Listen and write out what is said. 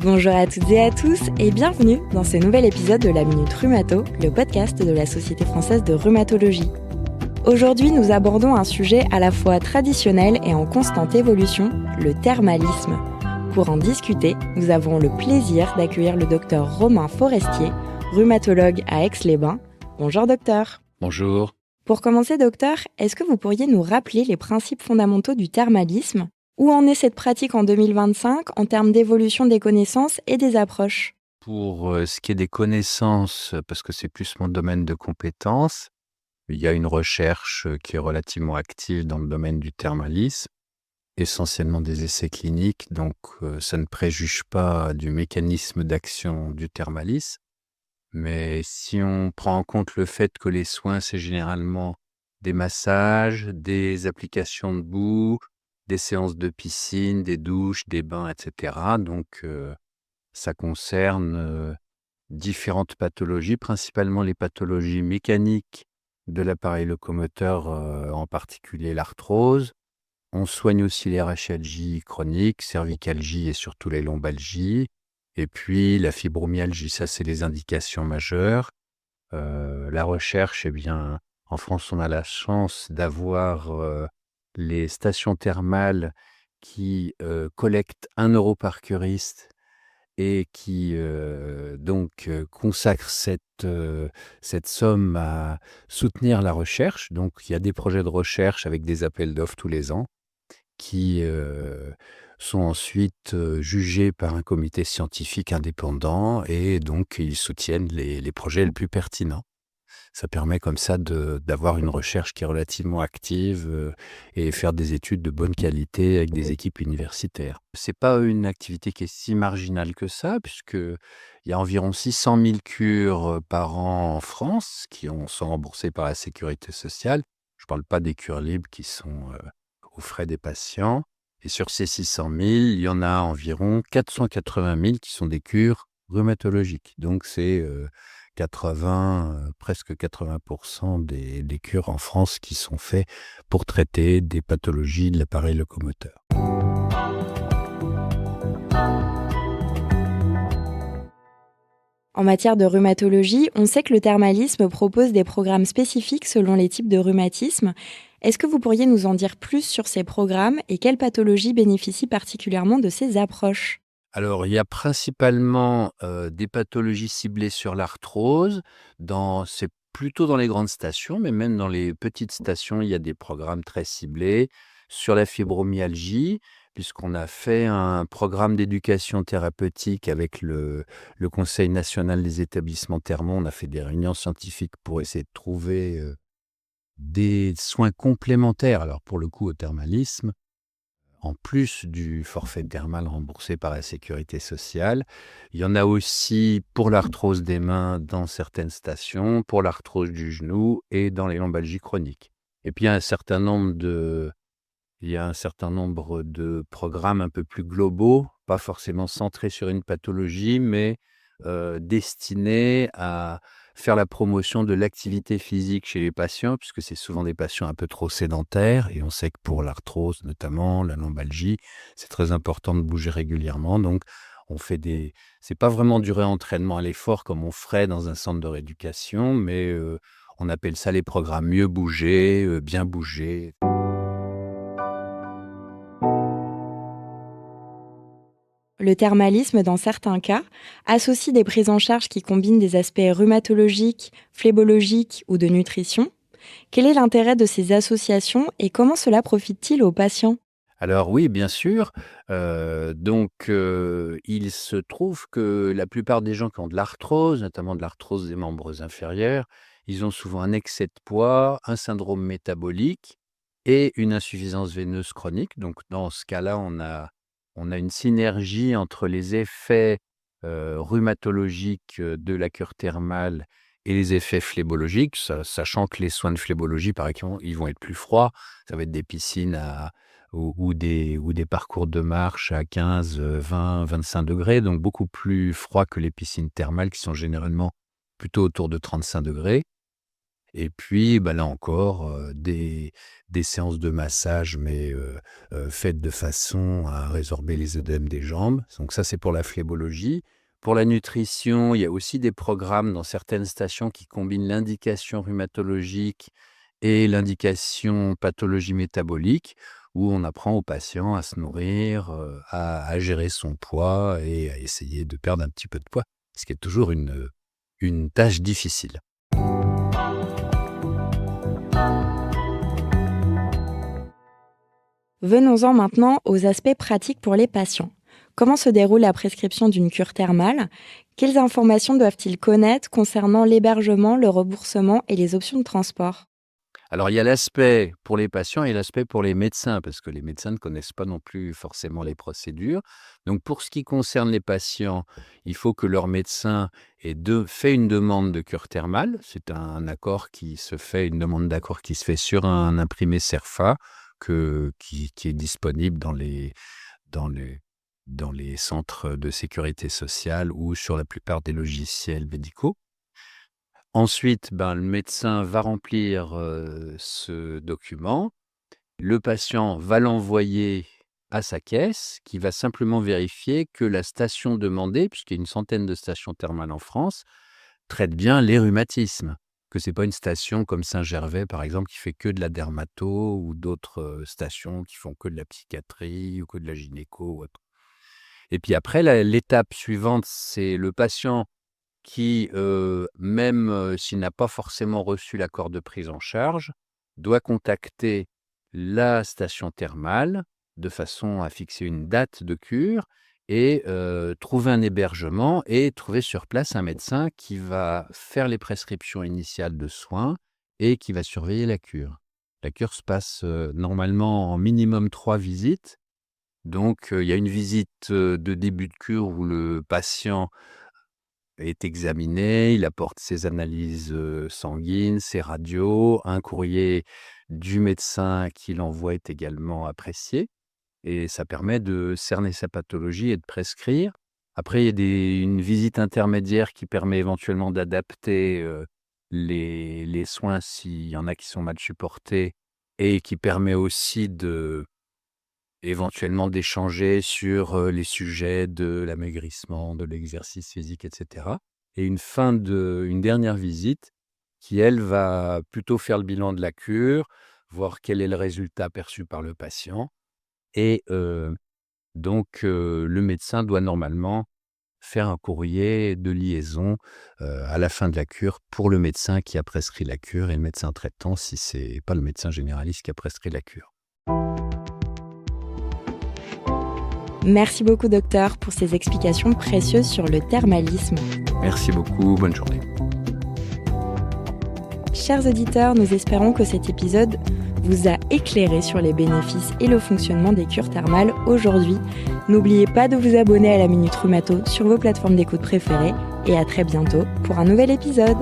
Bonjour à toutes et à tous et bienvenue dans ce nouvel épisode de la Minute Rhumato, le podcast de la Société française de rhumatologie. Aujourd'hui, nous abordons un sujet à la fois traditionnel et en constante évolution, le thermalisme. Pour en discuter, nous avons le plaisir d'accueillir le docteur Romain Forestier, rhumatologue à Aix-les-Bains. Bonjour docteur. Bonjour. Pour commencer docteur, est-ce que vous pourriez nous rappeler les principes fondamentaux du thermalisme ? Où en est cette pratique en 2025 en termes d'évolution des connaissances et des approches ? Pour ce qui est des connaissances, parce que c'est plus mon domaine de compétences, il y a une recherche qui est relativement active dans le domaine du thermalisme, essentiellement des essais cliniques, donc ça ne préjuge pas du mécanisme d'action du thermalisme. Mais si on prend en compte le fait que les soins, c'est généralement des massages, des applications de boue, des séances de piscine, des douches, des bains, etc. Donc, ça concerne différentes pathologies, principalement les pathologies mécaniques de l'appareil locomoteur, en particulier l'arthrose. On soigne aussi les rachalgies chroniques, cervicalgie et surtout les lombalgies. Et puis la fibromyalgie, ça c'est les indications majeures. La recherche, eh bien, en France, on a la chance d'avoir les stations thermales qui collectent 1 € par curiste et qui consacrent cette somme à soutenir la recherche. Donc, il y a des projets de recherche avec des appels d'offres tous les ans qui sont ensuite jugés par un comité scientifique indépendant et donc ils soutiennent les projets les plus pertinents. Ça permet comme ça d'avoir une recherche qui est relativement active et faire des études de bonne qualité avec des équipes universitaires. C'est pas une activité qui est si marginale que ça, puisqu'il y a environ 600 000 cures par an en France sont remboursées par la sécurité sociale. Je parle pas des cures libres qui sont aux frais des patients. Et sur ces 600 000, il y en a environ 480 000 qui sont des cures rhumatologiques. Donc c'est presque 80% des cures en France qui sont faites pour traiter des pathologies de l'appareil locomoteur. En matière de rhumatologie, on sait que le thermalisme propose des programmes spécifiques selon les types de rhumatisme. Est-ce que vous pourriez nous en dire plus sur ces programmes et quelles pathologies bénéficient particulièrement de ces approches ? Alors, il y a principalement des pathologies ciblées sur l'arthrose. C'est plutôt dans les grandes stations, mais même dans les petites stations, il y a des programmes très ciblés. Sur la fibromyalgie, puisqu'on a fait un programme d'éducation thérapeutique avec le Conseil national des établissements thermaux, on a fait des réunions scientifiques pour essayer de trouver des soins complémentaires, alors pour le coup au thermalisme, en plus du forfait thermal remboursé par la sécurité sociale. Il y en a aussi pour l'arthrose des mains dans certaines stations, pour l'arthrose du genou et dans les lombalgies chroniques. Et puis il y a un certain nombre de programmes un peu plus globaux, pas forcément centrés sur une pathologie, mais destinés à faire la promotion de l'activité physique chez les patients, puisque c'est souvent des patients un peu trop sédentaires, et on sait que pour l'arthrose notamment, la lombalgie, c'est très important de bouger régulièrement. Donc, c'est pas vraiment du réentraînement à l'effort comme on ferait dans un centre de rééducation, mais on appelle ça les programmes mieux bouger, bien bouger. Le thermalisme, dans certains cas, associe des prises en charge qui combinent des aspects rhumatologiques, phlébologiques ou de nutrition. Quel est l'intérêt de ces associations et comment cela profite-t-il aux patients ? Alors oui, bien sûr. Il se trouve que la plupart des gens qui ont de l'arthrose, notamment de l'arthrose des membres inférieurs, ils ont souvent un excès de poids, un syndrome métabolique et une insuffisance veineuse chronique. Donc dans ce cas-là, on a une synergie entre les effets rhumatologiques de la cure thermale et les effets phlébologiques, sachant que les soins de phlébologie, par exemple, ils vont être plus froids. Ça va être des piscines ou des parcours de marche à 15, 20, 25 degrés, donc beaucoup plus froid que les piscines thermales qui sont généralement plutôt autour de 35 degrés. Et puis, là encore, des séances de massage, mais faites de façon à résorber les œdèmes des jambes. Donc ça, c'est pour la phlébologie. Pour la nutrition, il y a aussi des programmes dans certaines stations qui combinent l'indication rhumatologique et l'indication pathologie métabolique, où on apprend aux patients à se nourrir, à gérer son poids et à essayer de perdre un petit peu de poids, ce qui est toujours une tâche difficile. Venons-en maintenant aux aspects pratiques pour les patients. Comment se déroule la prescription d'une cure thermale? Quelles informations doivent-ils connaître concernant l'hébergement, le remboursement et les options de transport? Alors, il y a l'aspect pour les patients et l'aspect pour les médecins, parce que les médecins ne connaissent pas non plus forcément les procédures. Donc, pour ce qui concerne les patients, il faut que leur médecin fait une demande de cure thermale. C'est un accord qui se fait, une demande d'accord qui se fait sur un imprimé CERFA qui est disponible dans les centres de sécurité sociale ou sur la plupart des logiciels médicaux. Ensuite, le médecin va remplir ce document. Le patient va l'envoyer à sa caisse qui va simplement vérifier que la station demandée, puisqu'il y a une centaine de stations thermales en France, traite bien les rhumatismes. Que ce n'est pas une station comme Saint-Gervais, par exemple, qui fait que de la dermato ou d'autres stations qui font que de la psychiatrie ou que de la gynéco ou autre. Et puis après, l'étape suivante, c'est le patient qui, même s'il n'a pas forcément reçu l'accord de prise en charge, doit contacter la station thermale de façon à fixer une date de cure et trouver un hébergement et trouver sur place un médecin qui va faire les prescriptions initiales de soins et qui va surveiller la cure. La cure se passe, normalement en minimum 3 visites. Donc, il y a une visite, de début de cure où le patient est examiné, il apporte ses analyses, sanguines, ses radios. Un courrier du médecin qui l'envoie est également apprécié et ça permet de cerner sa pathologie et de prescrire. Après, il y a une visite intermédiaire qui permet éventuellement d'adapter, les soins s'il y en a qui sont mal supportés et qui permet aussi éventuellement d'échanger sur, les sujets de l'amaigrissement, de l'exercice physique et cetera. Et une dernière visite qui, elle, va plutôt faire le bilan de la cure, voir quel est le résultat perçu par le patient et donc le médecin doit normalement faire un courrier de liaison, à la fin de la cure pour le médecin qui a prescrit la cure et le médecin traitant si c'est pas le médecin généraliste qui a prescrit la cure. Merci beaucoup docteur pour ces explications précieuses sur le thermalisme. Merci beaucoup, bonne journée. Chers auditeurs, nous espérons que cet épisode vous a éclairé sur les bénéfices et le fonctionnement des cures thermales aujourd'hui. N'oubliez pas de vous abonner à la Minute Rhumato sur vos plateformes d'écoute préférées et à très bientôt pour un nouvel épisode.